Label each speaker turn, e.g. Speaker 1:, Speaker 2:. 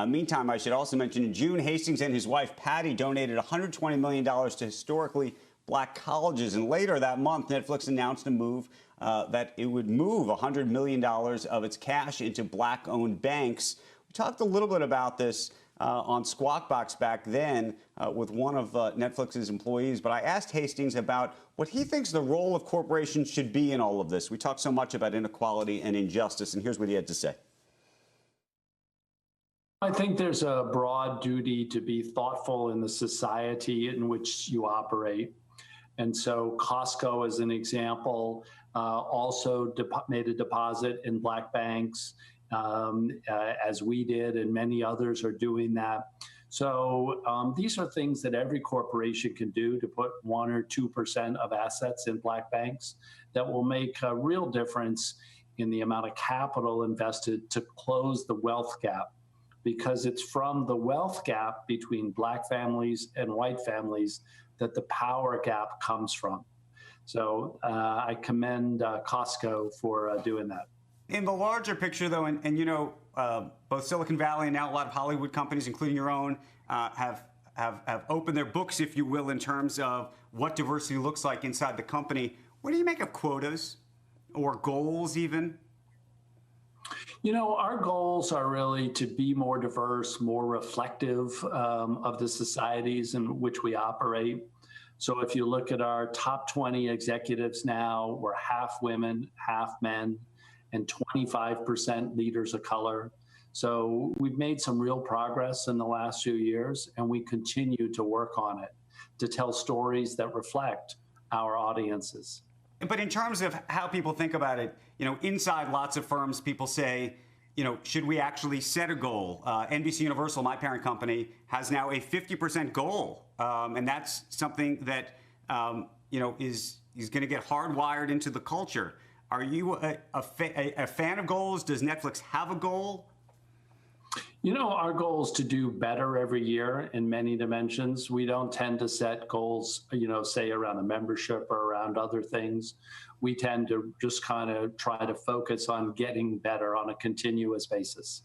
Speaker 1: Meantime, I should also mention in June, Hastings and his wife, Patty, donated $120 million to historically black colleges. And later that month, Netflix announced a move that it would move $100 million of its cash into black-owned banks. We talked a little bit about this on Squawk Box back then with one of Netflix's employees. But I asked Hastings about what he thinks the role of corporations should be in all of this. We talked so much about inequality and injustice, and here's what he had to say.
Speaker 2: I think there's a broad duty to be thoughtful in the society in which you operate. And so Costco, as an example, also made a deposit in black banks, as we did, and many others are doing that. So these are things that every corporation can do to put 1 or 2% of assets in black banks that will make a real difference in the amount of capital invested to close the wealth gap. Because it's from the wealth gap between black families and white families that the power gap comes from. So I commend Costco for doing that.
Speaker 1: In the larger picture, though, and you know, both Silicon Valley and now a lot of Hollywood companies, including your own, have opened their books, if you will, in terms of what diversity looks like inside the company. What do you make of quotas or goals even?
Speaker 2: You know, our goals are really to be more diverse, more reflective of the societies in which we operate. So if you look at our top 20 executives now, we're half women, half men, and 25% leaders of color. So we've made some real progress in the last few years, and we continue to work on it to tell stories that reflect our audiences.
Speaker 1: But in terms of how people think about it, you know, inside lots of firms, people say, you know, should we actually set a goal? NBC Universal, my parent company, has now a 50% goal. And that's something that, you know, is going to get hardwired into the culture. Are you a fan of goals? Does Netflix have a goal?
Speaker 2: You know, our goal is to do better every year in many dimensions. We don't tend to set goals, you know, say around the membership or around other things. We tend to just kind of try to focus on getting better on a continuous basis.